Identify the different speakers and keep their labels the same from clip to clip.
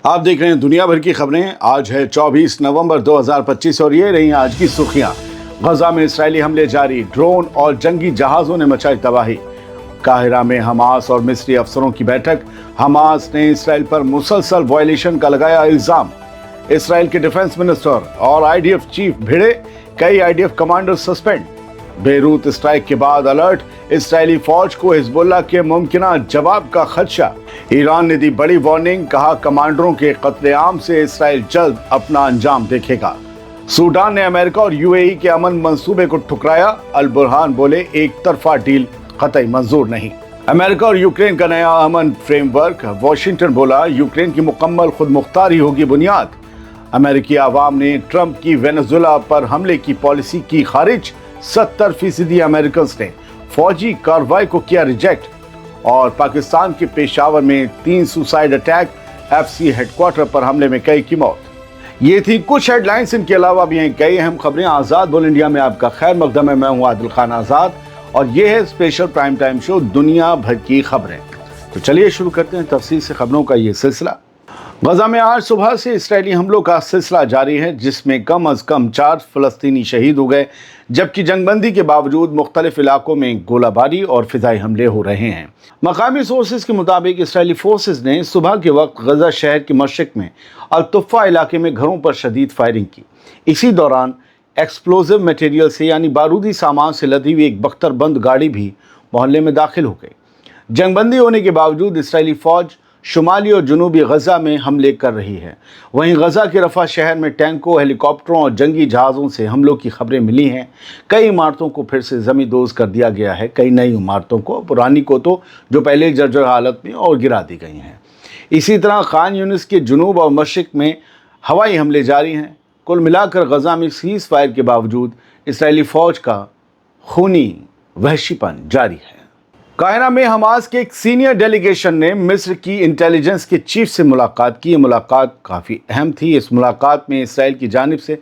Speaker 1: آپ دیکھ رہے ہیں دنیا بھر کی خبریں۔ آج ہے 24 نومبر 2025 اور یہ رہی آج کی سرخیاں۔ غزہ میں اسرائیلی حملے جاری، ڈرون اور جنگی جہازوں نے مچائی تباہی۔ قاہرہ میں حماس اور مصری افسروں کی بیٹھک، حماس نے اسرائیل پر مسلسل وائلیشن کا لگایا الزام۔ اسرائیل کے ڈیفنس منسٹر اور آئی ڈی ایف چیف بھیڑے، کئی I D F commander suspend. Beirut strike کے بعد الرٹ، اسرائیلی فوج کو حزب اللہ کے ممکنہ جواب کا خدشہ۔ ایران نے دی بڑی وارننگ، کہا کمانڈروں کے قتل عام سے اسرائیل جلد اپنا انجام دیکھے گا۔ سوڈان نے امریکہ اور یو اے ای کے امن منصوبے کو ٹھکرایا، البرہان بولے ایک طرفہ ڈیل قطعی منظور نہیں۔ امریکہ اور یوکرین کا نیا امن فریم ورک، واشنگٹن بولا یوکرین کی مکمل خود مختاری ہوگی بنیاد۔ امریکی عوام نے ٹرمپ کی وینزویلا پر حملے کی پالیسی کی خارج، 70% امریکنز نے فوجی کارروائی کو کیا ریجیکٹ۔ اور پاکستان کے پشاور میں 3 suicide attack, F C headquarter پر حملے میں کئی کی موت۔ یہ تھی کچھ ہیڈ لائنز، ان کے علاوہ بھی ہیں کئی اہم خبریں۔ آزاد بول انڈیا میں آپ کا خیر مقدم ہے، میں ہوں عادل خان آزاد اور یہ ہے اسپیشل پرائم ٹائم شو دنیا بھر کی خبریں۔ تو چلیے شروع کرتے ہیں تفصیل سے خبروں کا یہ سلسلہ۔ غزہ میں آج صبح سے اسرائیلی حملوں کا سلسلہ جاری ہے، جس میں کم از کم 4 فلسطینی شہید ہو گئے، جبکہ جنگ بندی کے باوجود مختلف علاقوں میں گولہ باری اور فضائی حملے ہو رہے ہیں۔ مقامی سورسز کے مطابق اسرائیلی فورسز نے صبح کے وقت غزہ شہر کے مشرق میں الطفہ علاقے میں گھروں پر شدید فائرنگ کی۔ اسی دوران ایکسپلوزیو میٹیریل سے یعنی بارودی سامان سے لدی ہوئی ایک بختر بند گاڑی بھی محلے میں داخل ہو گئی۔ جنگ بندی ہونے کے باوجود اسرائیلی فوج شمالی اور جنوبی غزہ میں حملے کر رہی ہے۔ وہیں غزہ کے رفح شہر میں ٹینکوں، ہیلی کاپٹروں اور جنگی جہازوں سے حملوں کی خبریں ملی ہیں۔ کئی عمارتوں کو پھر سے زمیں دوز کر دیا گیا ہے، کئی نئی عمارتوں کو، پرانی کو تو جو پہلے جرجر حالت میں اور گرا دی گئی ہیں۔ اسی طرح خان یونس کے جنوب اور مشرق میں ہوائی حملے جاری ہیں۔ کل ملا کر غزہ میں سیز فائر کے باوجود اسرائیلی فوج کا خونی وحشی پن جاری ہے۔ قاہرہ میں حماس کے ایک سینئر ڈیلیگیشن نے مصر کی انٹیلیجنس کے چیف سے ملاقات کی۔ یہ ملاقات کافی اہم تھی۔ اس ملاقات میں اسرائیل کی جانب سے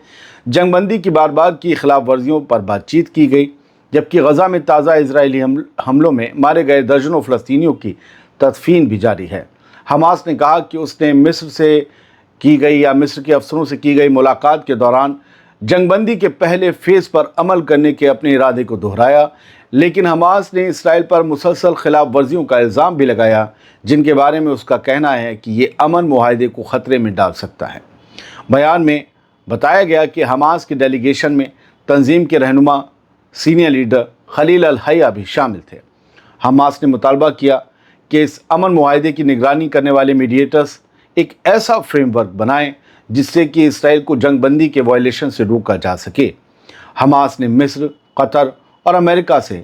Speaker 1: جنگ بندی کی بار بار کی خلاف ورزیوں پر بات چیت کی گئی، جبکہ غزہ میں تازہ اسرائیلی حملوں میں مارے گئے درجنوں فلسطینیوں کی تدفین بھی جاری ہے۔ حماس نے کہا کہ اس نے مصر سے کی گئی یا مصر کے افسروں سے کی گئی ملاقات کے دوران جنگ بندی کے پہلے فیز پر عمل کرنے کے اپنے ارادے کو دہرایا، لیکن حماس نے اسرائیل پر مسلسل خلاف ورزیوں کا الزام بھی لگایا، جن کے بارے میں اس کا کہنا ہے کہ یہ امن معاہدے کو خطرے میں ڈال سکتا ہے۔ بیان میں بتایا گیا کہ حماس کے ڈیلیگیشن میں تنظیم کے رہنما سینئر لیڈر خلیل الحیہ بھی شامل تھے۔ حماس نے مطالبہ کیا کہ اس امن معاہدے کی نگرانی کرنے والے میڈیٹرز ایک ایسا فریم ورک بنائیں جس سے کہ اسرائیل کو جنگ بندی کے وائلیشن سے روکا جا سکے۔ حماس نے مصر، قطر اور امریکہ سے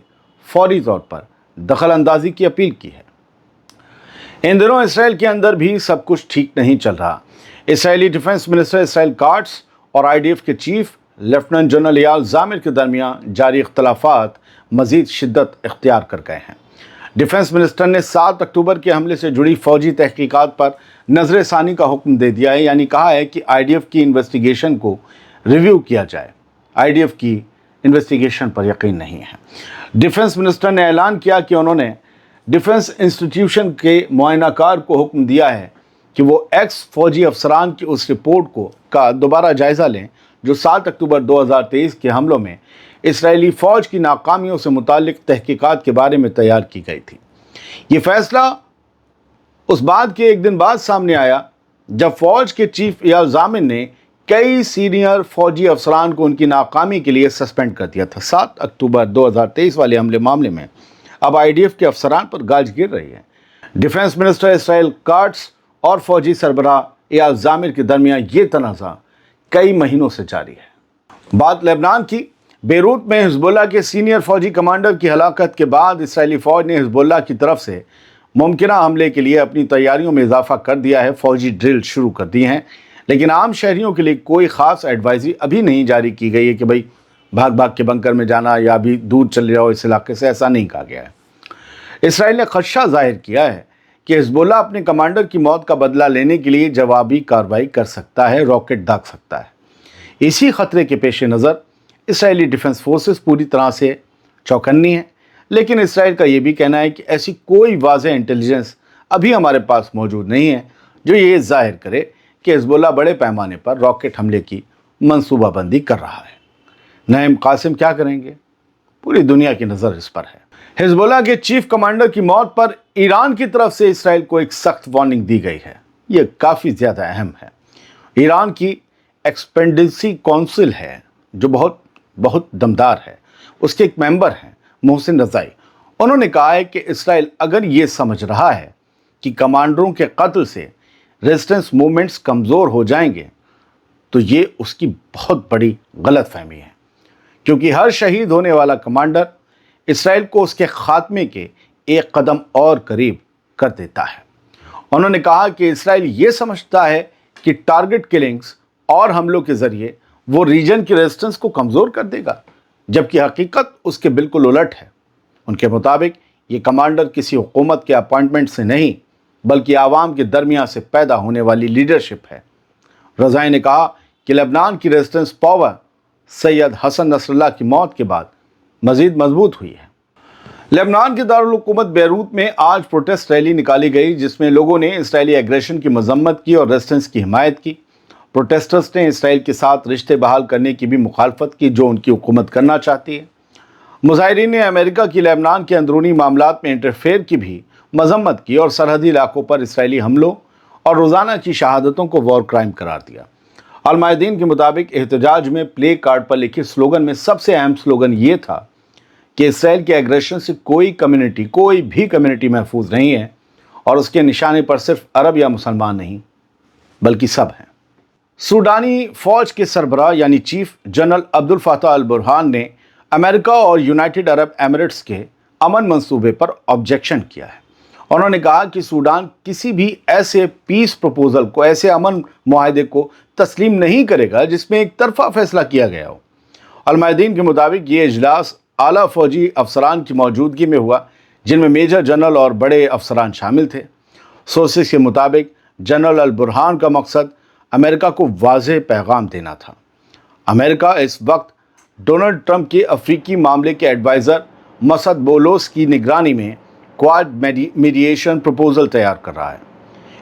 Speaker 1: فوری طور پر دخل اندازی کی اپیل کی ہے۔ ان دنوں اسرائیل کے اندر بھی سب کچھ ٹھیک نہیں چل رہا۔ اسرائیلی ڈیفنس منسٹر اسرائیل کاٹس اور آئی ڈی ایف کے چیف لیفٹیننٹ جنرل ایال زامر کے درمیان جاری اختلافات مزید شدت اختیار کر گئے ہیں۔ ڈیفنس منسٹر نے 7 اکتوبر کے حملے سے جڑی فوجی تحقیقات پر نظر ثانی کا حکم دے دیا ہے، یعنی کہا ہے کہ آئی ڈی ایف کی انویسٹیگیشن کو ریویو کیا جائے۔ آئی ڈی ایف کی انویسٹیگیشن پر یقین نہیں ہے۔ ڈیفنس منسٹر نے اعلان کیا کہ انہوں نے ڈیفنس انسٹیٹیوشن کے معائنہ کار کو حکم دیا ہے کہ وہ ایکس فوجی افسران کی اس رپورٹ کا دوبارہ جائزہ لیں جو 7 اکتوبر 2023 کے حملوں میں اسرائیلی فوج کی ناکامیوں سے متعلق تحقیقات کے بارے میں تیار کی گئی تھی۔ یہ فیصلہ اس بات کے ایک دن بعد سامنے آیا جب فوج کے چیف ایال زامر نے کئی سینئر فوجی افسران کو ان کی ناکامی کے لیے سسپینڈ کر دیا تھا۔ 7 اکتوبر 2023 والے حملے معاملے میں اب آئی ڈی ایف کے افسران پر گاج گر رہی ہے۔ ڈیفنس منسٹر اسرائیل کاٹس اور فوجی سربراہ ایال زامر کے درمیان یہ تنازع کئی مہینوں سے جاری ہے۔ بات لبنان کی۔ بیروت میں حزب اللہ کے سینئر فوجی کمانڈر کی ہلاکت کے بعد اسرائیلی فوج نے حزب اللہ کی طرف سے ممکنہ حملے کے لیے اپنی تیاریوں میں اضافہ کر دیا ہے۔ فوجی ڈرل شروع کر دی ہیں، لیکن عام شہریوں کے لیے کوئی خاص ایڈوائزری ابھی نہیں جاری کی گئی ہے کہ بھائی بھاگ بھاگ کے بنکر میں جانا یا ابھی دور چلے جاؤ اس علاقے سے، ایسا نہیں کہا گیا ہے۔ اسرائیل نے خدشہ ظاہر کیا ہے کہ حزب اللہ اپنے کمانڈر کی موت کا بدلہ لینے کے لیے جوابی کارروائی کر سکتا ہے، راکٹ داغ سکتا ہے۔ اسی خطرے کے پیش نظر اسرائیلی ڈیفنس فورسز پوری طرح سے چوکنی ہیں، لیکن اسرائیل کا یہ بھی کہنا ہے کہ ایسی کوئی واضح انٹیلیجنس ابھی ہمارے پاس موجود نہیں ہے जो ये ज़ाहिर करे कि हिज़्बुल्लाह बड़े पैमाने पर रॉकेट हमले की मंसूबाबंदी कर रहा है। नईम कासिम क्या करेंगे? पूरी दुनिया की नज़र इस पर है। हिज़्बुल्लाह के चीफ कमांडर की मौत पर ईरान की तरफ से इसराइल को एक सख्त वार्निंग दी गई है। ये काफ़ी ज़्यादा अहम है। ईरान की एक्सपेंडेंसी काउंसिल है जो बहुत दमदार है, उसके एक मेंबर हैं मोहसिन रज़ाई। उन्होंने कहा है कि इसराइल अगर ये समझ रहा है कि कमांडरों के कत्ल से रेजिस्टेंस मूवमेंट्स कमज़ोर हो जाएंगे तो ये उसकी बहुत बड़ी गलतफहमी है, क्योंकि हर शहीद होने वाला कमांडर इसराइल को उसके खात्मे के एक कदम और करीब कर देता है। उन्होंने कहा कि इसराइल ये समझता है कि टारगेट किलिंग्स और हमलों के ज़रिए वो रीजन की रेजिस्टेंस को कमज़ोर कर देगा, जबकि हकीकत उसके बिल्कुल उलट है। उनके मुताबिक ये कमांडर किसी हुकूमत के अपॉइंटमेंट से नहीं बल्कि आवाम के दरमियान से पैदा होने वाली लीडरशिप है। रज़ाई ने कहा कि लेबनान की resistance power Sayyed Hassan Nasrallah की मौत के बाद मज़ीद मजबूत हुई है। लेबनान के दारुल हुकूमत बेरूत में आज प्रोटेस्ट रैली निकाली गई, जिसमें लोगों ने इसराइली एग्रेशन की मजम्मत की और रेजिस्टेंस की हिमायत की। प्रोटेस्टर्स ने इसराइल के साथ रिश्ते बहाल करने की भी मुखालफत की जो उनकी हुकूमत करना चाहती है। मुजाहिरीन ने अमेरिका की लेबनान के अंदरूनी मामलात में इंटरफेयर की भी मजम्मत की और सरहदी इलाकों पर इसराइली हमलों और रोज़ाना की शहादतों को वॉर क्राइम करार दिया। अलमायदीन के मुताबिक एहतजाज में प्ले कार्ड पर लिखे स्लोगन में सबसे अहम स्लोगन ये था कि इसराइल के एग्रेशन से कोई भी कम्युनिटी महफूज नहीं है और उसके निशाने पर सिर्फ अरब या मुसलमान नहीं बल्कि सब हैं। सूडानी फ़ौज के सरबराह यानी चीफ जनरल अब्दुल फताह अल बुरहान ने अमेरिका और यूनाइटेड अरब एमिरेट्स के अमन मंसूबे पर ऑब्जेक्शन किया है। उन्होंने कहा कि सूडान किसी भी ऐसे पीस प्रपोजल को, ऐसे अमन मुआहदे को तस्लीम नहीं करेगा जिसमें एक तरफा फैसला किया गया हो। अलमायदीन के मुताबिक ये इजलास आला फ़ौजी अफसरान की मौजूदगी में हुआ, जिनमें मेजर जनरल और बड़े अफसरान शामिल थे। सोर्सेस के मुताबिक जनरल अल बुरहान का मकसद अमेरिका को वाज़ेह पैगाम देना था। अमेरिका इस वक्त डोनाल्ड ट्रंप के अफ्रीकी मामले के एडवाइज़र मसद बोलोस की निगरानी में क्वाड मीडिएशन प्रपोजल तैयार कर रहा है।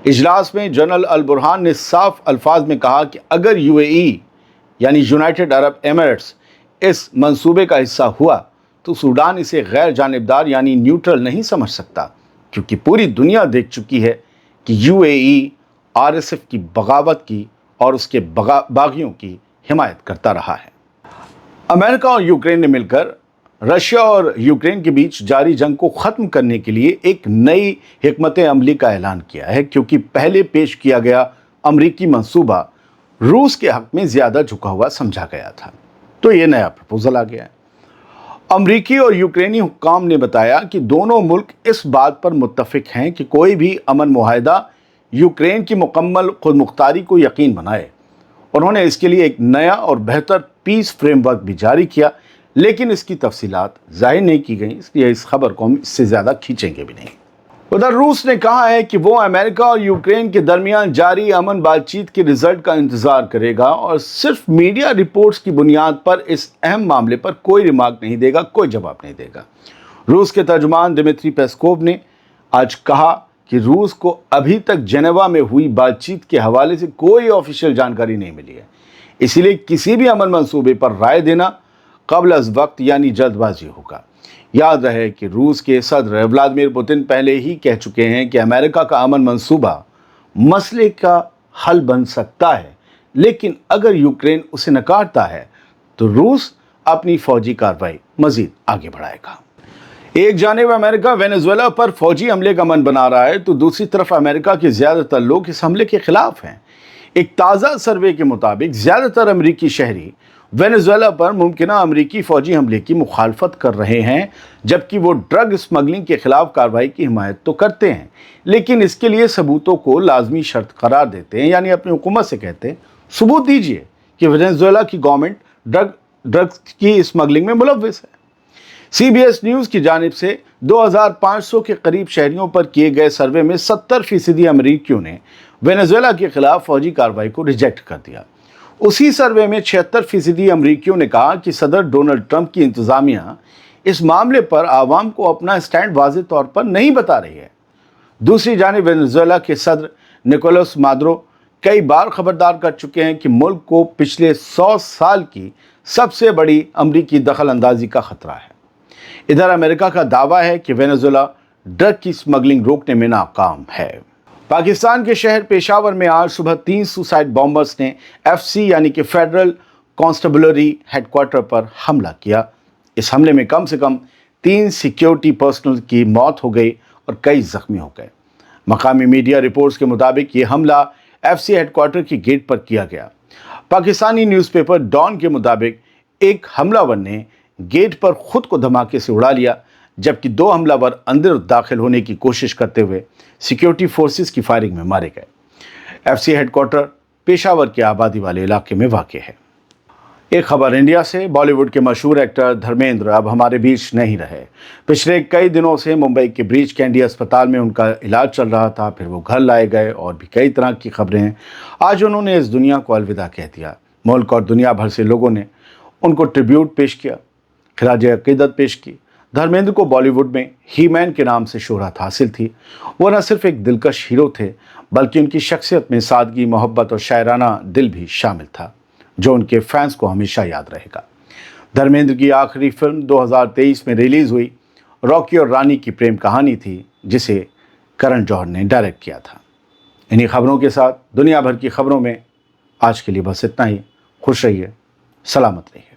Speaker 1: इजलास में जनरल अल बुरहान ने साफ अल्फाज में कहा कि अगर यूएई यानी यूनाइटेड अरब एमिरेट्स इस मंसूबे का हिस्सा हुआ तो सूडान इसे गैर जानिबदार यानी न्यूट्रल नहीं समझ सकता, क्योंकि पूरी दुनिया देख चुकी है कि यूएई आरएसएफ की बगावत की और उसके बागियों की हिमायत करता रहा है। अमेरिका और यूक्रेन ने मिलकर रशिया और यूक्रेन के बीच जारी जंग को ख़त्म करने के लिए एक नई हिकमत अमली का ऐलान किया है, क्योंकि पहले पेश किया गया अमरीकी मंसूबा रूस के हक़ में ज़्यादा झुका हुआ समझा गया था। तो ये नया प्रपोजल आ गया है। अमरीकी और यूक्रेनी हुक्काम ने बताया कि दोनों मुल्क इस बात पर मुत्तफिक हैं कि कोई भी अमन मुआहदा यूक्रेन की मुकम्मल खुद मुख्तारी को यकीन बनाए। उन्होंने इसके लिए एक नया और बेहतर पीस फ्रेमवर्क भी जारी किया, लेकिन इसकी तफसीलात जाहिर नहीं की गई, इसलिए इस खबर को हम इससे ज़्यादा खींचेंगे भी नहीं। उधर रूस ने कहा है कि वो अमेरिका और यूक्रेन के दरमियान जारी अमन बातचीत के रिजल्ट का इंतज़ार करेगा और सिर्फ मीडिया रिपोर्ट्स की बुनियाद पर इस अहम मामले पर कोई रिमार्क नहीं देगा, कोई जवाब नहीं देगा। रूस के तर्जुमान दिमित्री पेस्कोव ने आज कहा कि रूस को अभी तक जेनेवा में हुई बातचीत के हवाले से कोई ऑफिशियल जानकारी नहीं मिली है, इसीलिए किसी भी अमन मंसूबे पर राय देना कबल अज़ वक्त यानी जल्दबाजी होगा। याद रहे कि रूस के सदर व्लादिमीर पुतिन पहले ही कह चुके हैं कि अमेरिका का अमन मंसूबा मसले का हल बन सकता है, लेकिन अगर यूक्रेन उसे नकारता है तो रूस अपनी फौजी कार्रवाई मजीद आगे बढ़ाएगा। एक जानिब अमेरिका वेनेजुएला पर फौजी हमले का मन बना रहा है तो दूसरी तरफ अमेरिका के ज़्यादातर लोग इस हमले के खिलाफ हैं। एक ताज़ा सर्वे के मुताबिक ज़्यादातर अमरीकी शहरी वेनेजुएला पर मुमकिना अमरीकी फ़ौजी हमले की मुखालफत कर रहे हैं, जबकि वो ड्रग स्मगलिंग के खिलाफ कार्रवाई की हिमायत तो करते हैं, लेकिन इसके लिए सबूतों को लाजमी शर्त करार देते हैं, यानी अपनी हुकूमत से कहते हैं सबूत दीजिए कि वेनेजुएला की गवर्नमेंट ड्रग्स की स्मगलिंग में मुलव्विस है। CBS न्यूज़ की जानिब से 2500 के करीब शहरियों पर किए गए सर्वे में 70% अमरीकियों ने वेनेजुएला के खिलाफ फौजी कार्रवाई को रिजेक्ट कर दिया। उसी सर्वे में 76% अमरीकियों ने कहा कि सदर डोनाल्ड ट्रंप की इंतज़ामिया इस मामले पर आवाम को अपना स्टैंड वाज़ेह तौर पर नहीं बता रही है। दूसरी जानिब वेनेजुएला के सदर निकोलस मादुरो कई बार खबरदार कर चुके हैं कि मुल्क को पिछले 100 साल की सबसे बड़ी अमरीकी दखल अंदाजी का खतरा है। इधर अमेरिका का दावा है कि वेनेजुएला ड्रग की स्मगलिंग रोकने में नाकाम है। पाकिस्तान के शहर पेशावर में आज सुबह 3 सुसाइड बॉम्बर्स ने एफसी यानी कि फेडरल कॉन्स्टेबलरी हेडक्वार्टर पर हमला किया। इस हमले में कम से कम 3 सिक्योरिटी पर्सनल की मौत हो गई और कई जख्मी हो गए। मकामी मीडिया रिपोर्ट्स के मुताबिक ये हमला एफसी हेडक्वार्टर की गेट पर किया गया। पाकिस्तानी न्यूज़पेपर डॉन के मुताबिक एक हमलावर ने गेट पर खुद को धमाके से उड़ा लिया, जबकि 2 हमलावर अंदर दाखिल होने की कोशिश करते हुए सिक्योरिटी फोर्सेस की फायरिंग में मारे गए। एफसी हेडक्वार्टर पेशावर के आबादी वाले इलाके में वाक़ है। एक खबर इंडिया से। बॉलीवुड के मशहूर एक्टर धर्मेंद्र अब हमारे बीच नहीं रहे। पिछले कई दिनों से मुंबई के ब्रीच कैंडी अस्पताल में उनका इलाज चल रहा था, फिर वो घर लाए गए और भी कई तरह की खबरें हैं। आज उन्होंने इस दुनिया को अलविदा कह दिया। मुल्क और दुनिया भर से लोगों ने उनको ट्रिब्यूट पेश किया, खिराज अकीदत पेश की। धर्मेंद्र को बॉलीवुड में ही मैन के नाम से शोहरत हासिल थी। वो न सिर्फ एक दिलकश हीरो थे, बल्कि उनकी शख्सियत में सादगी, मोहब्बत और शायराना दिल भी शामिल था, जो उनके फैंस को हमेशा याद रहेगा। धर्मेंद्र की आखिरी फिल्म 2023 में रिलीज़ हुई रॉकी और रानी की प्रेम कहानी थी, जिसे करण जौहर ने डायरेक्ट किया था। इन्हीं खबरों के साथ दुनिया भर की खबरों में आज के लिए बस इतना ही। खुश रहिए, सलामत रहिए।